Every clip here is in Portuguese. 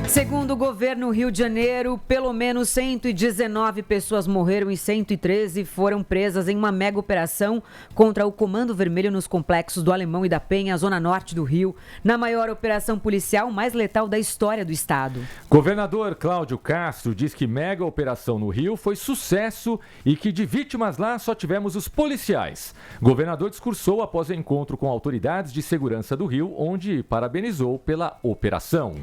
Segundo o governo Rio de Janeiro, pelo menos 119 pessoas morreram e 113 foram presas em uma mega operação contra o Comando Vermelho nos complexos do Alemão e da Penha, zona norte do Rio, na maior operação policial mais letal da história do estado. Governador Cláudio Castro diz que mega operação no Rio foi sucesso e que de vítimas lá só tivemos os policiais. Governador discursou após o encontro com autoridades de segurança do Rio, onde parabenizou pela operação.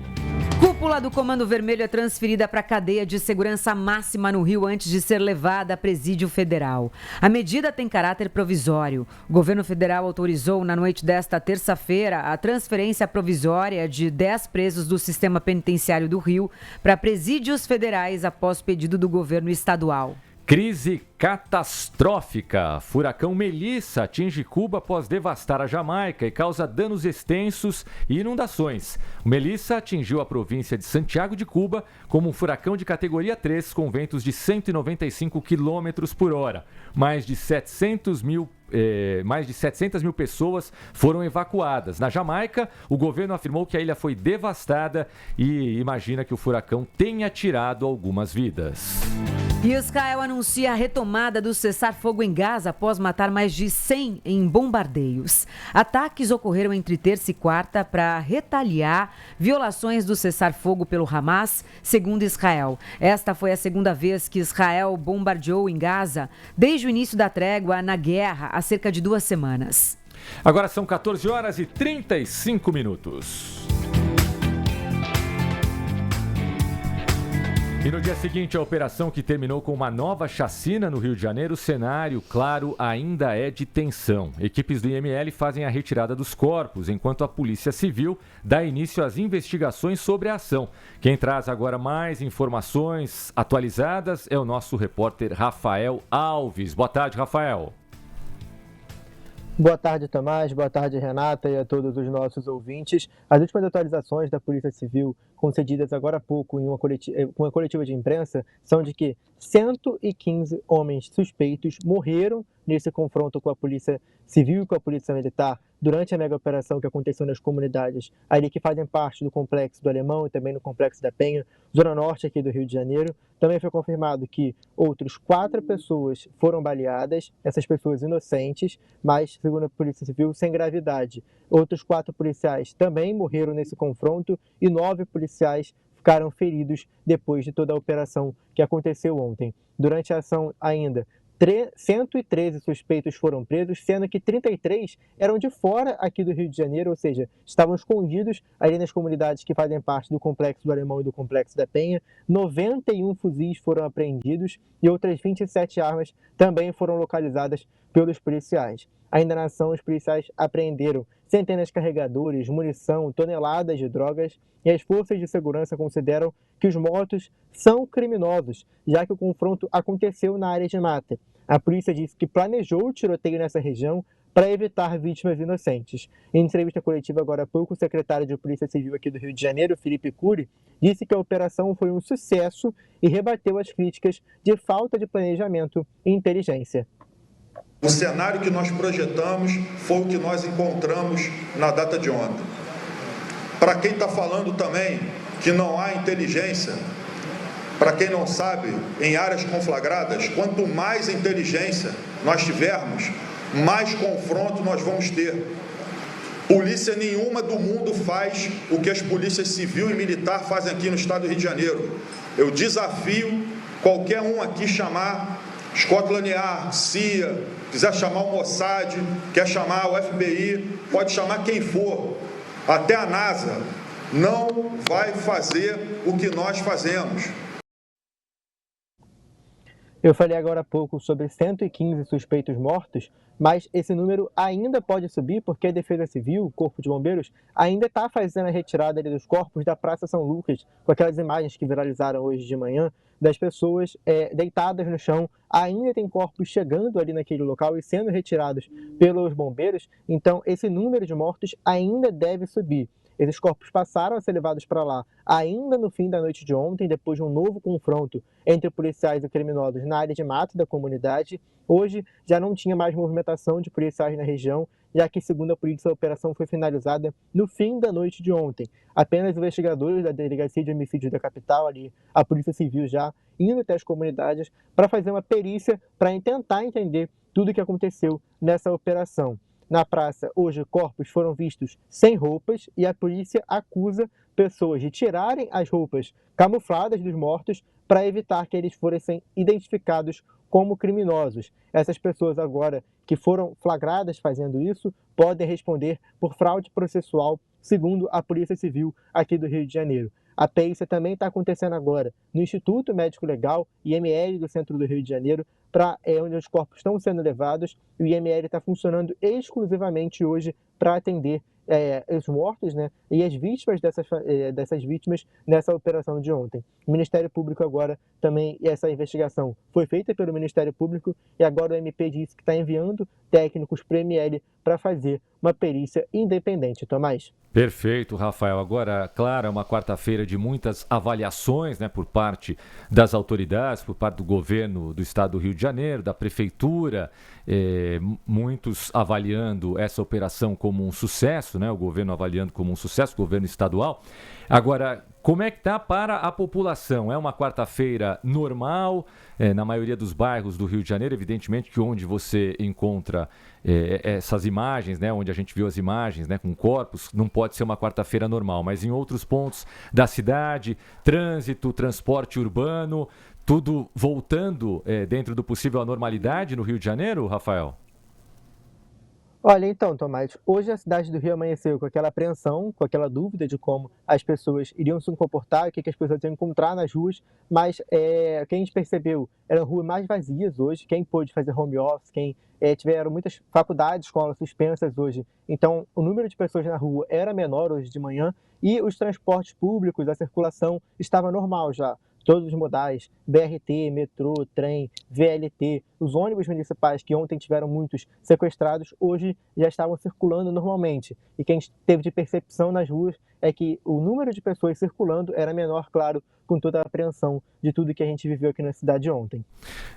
Cúpula do Comando Vermelho é transferida para a cadeia de segurança máxima no Rio antes de ser levada a presídio federal. A medida tem caráter provisório. O governo federal autorizou na noite desta terça-feira a transferência provisória de 10 presos do sistema penitenciário do Rio para presídios federais após pedido do governo estadual. Crise catastrófica. Furacão Melissa atinge Cuba após devastar a Jamaica e causa danos extensos e inundações. O Melissa atingiu a província de Santiago de Cuba como um furacão de categoria 3 com ventos de 195 km por hora. Mais de 700 mil pessoas foram evacuadas. Na Jamaica, o governo afirmou que a ilha foi devastada e imagina que o furacão tenha tirado algumas vidas. Israel anuncia a retomada do cessar-fogo em Gaza após matar mais de 100 em bombardeios. Ataques ocorreram entre terça e quarta para retaliar violações do cessar-fogo pelo Hamas, segundo Israel. Esta foi a segunda vez que Israel bombardeou em Gaza desde o início da trégua na guerra, há cerca de 2 semanas. Agora são 14 horas e 35 minutos. E no dia seguinte, a operação que terminou com uma nova chacina no Rio de Janeiro, o cenário, claro, ainda é de tensão. Equipes do IML fazem a retirada dos corpos, enquanto a Polícia Civil dá início às investigações sobre a ação. Quem traz agora mais informações atualizadas é o nosso repórter Rafael Alves. Boa tarde, Rafael. Boa tarde, Tomás. Boa tarde, Renata, e a todos os nossos ouvintes. As últimas atualizações da Polícia Civil, concedidas agora há pouco em uma coletiva de imprensa, são de que 115 homens suspeitos morreram nesse confronto com a Polícia Civil e com a Polícia Militar durante a mega operação que aconteceu nas comunidades ali que fazem parte do Complexo do Alemão e também no Complexo da Penha, zona norte aqui do Rio de Janeiro. Também foi confirmado que outros 4 pessoas foram baleadas, essas pessoas inocentes, mas, segundo a Polícia Civil, sem gravidade. Outros 4 policiais também morreram nesse confronto e 9 policiais ficaram feridos depois de toda a operação que aconteceu ontem. Durante a ação ainda, 113 suspeitos foram presos, sendo que 33 eram de fora aqui do Rio de Janeiro, ou seja, estavam escondidos ali nas comunidades que fazem parte do Complexo do Alemão e do Complexo da Penha. 91 fuzis foram apreendidos e outras 27 armas também foram localizadas pelos policiais. Ainda na ação, os policiais apreenderam centenas de carregadores, munição, toneladas de drogas, e as forças de segurança consideram que os mortos são criminosos, já que o confronto aconteceu na área de mata. A polícia disse que planejou o tiroteio nessa região para evitar vítimas inocentes. Em entrevista coletiva agora há pouco, o secretário de Polícia Civil aqui do Rio de Janeiro, Felipe Cury, disse que a operação foi um sucesso e rebateu as críticas de falta de planejamento e inteligência. O cenário que nós projetamos foi o que nós encontramos na data de ontem. Para quem está falando também que não há inteligência, para quem não sabe, em áreas conflagradas, quanto mais inteligência nós tivermos, mais confronto nós vamos ter. Polícia nenhuma do mundo faz o que as polícias civil e militar fazem aqui no estado do Rio de Janeiro. Eu desafio qualquer um aqui chamar Scotland Yard, CIA, quiser chamar o Mossad, quer chamar o FBI, pode chamar quem for, até a NASA, não vai fazer o que nós fazemos. Eu falei agora há pouco sobre 115 suspeitos mortos, mas esse número ainda pode subir porque a Defesa Civil, o Corpo de Bombeiros, ainda está fazendo a retirada ali dos corpos da Praça São Lucas, com aquelas imagens que viralizaram hoje de manhã, das pessoas deitadas no chão. Ainda tem corpos chegando ali naquele local e sendo retirados pelos bombeiros, então esse número de mortos ainda deve subir. Esses corpos passaram a ser levados para lá ainda no fim da noite de ontem, depois de um novo confronto entre policiais e criminosos na área de mata da comunidade. Hoje já não tinha mais movimentação de policiais na região já que, segundo a polícia, a operação foi finalizada no fim da noite de ontem. Apenas investigadores da Delegacia de Homicídios da capital, ali, a Polícia Civil já indo até as comunidades para fazer uma perícia, para tentar entender tudo o que aconteceu nessa operação. Na praça, hoje, corpos foram vistos sem roupas e a polícia acusa pessoas de tirarem as roupas camufladas dos mortos para evitar que eles fossem identificados como criminosos. Essas pessoas agora que foram flagradas fazendo isso podem responder por fraude processual, segundo a Polícia Civil aqui do Rio de Janeiro. A perícia também está acontecendo agora no Instituto Médico Legal, IML do centro do Rio de Janeiro, onde os corpos estão sendo levados, e o IML está funcionando exclusivamente hoje para atender os mortos, né, e as vítimas dessas vítimas nessa operação de ontem. O Ministério Público agora também, essa investigação foi feita pelo Ministério Público e agora o MP disse que está enviando técnicos para o IML para fazer uma perícia independente. Tomás? Perfeito, Rafael. Agora, claro, é uma quarta-feira de muitas avaliações, né, por parte das autoridades, por parte do governo do estado do Rio de Janeiro, da prefeitura, muitos avaliando essa operação como um sucesso, né, o governo avaliando como um sucesso, o governo estadual. Agora, como é que está para a população? É uma quarta-feira normal, na maioria dos bairros do Rio de Janeiro, evidentemente que onde você encontra essas imagens, né, onde a gente viu as imagens, né, com corpos, não pode ser uma quarta-feira normal, mas em outros pontos da cidade, trânsito, transporte urbano, tudo voltando dentro do possível à normalidade no Rio de Janeiro, Rafael? Olha, então, Tomás, hoje a cidade do Rio amanheceu com aquela apreensão, com aquela dúvida de como as pessoas iriam se comportar, o que as pessoas iam encontrar nas ruas, mas o que a gente percebeu eram ruas mais vazias hoje, quem pôde fazer home office, tiveram muitas faculdades, escolas suspensas hoje, então o número de pessoas na rua era menor hoje de manhã e os transportes públicos, a circulação estava normal já. Todos os modais, BRT, metrô, trem, VLT, os ônibus municipais que ontem tiveram muitos sequestrados, hoje já estavam circulando normalmente. E quem teve de percepção nas ruas é que o número de pessoas circulando era menor, claro, com toda a apreensão de tudo que a gente viveu aqui na cidade ontem.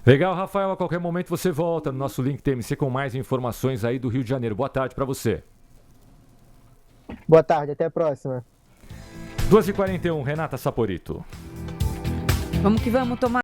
Legal, Rafael. A qualquer momento você volta no nosso link TMC com mais informações aí do Rio de Janeiro. Boa tarde para você. Boa tarde, até a próxima. 2h41, Renata Saporito. Vamos que vamos tomar.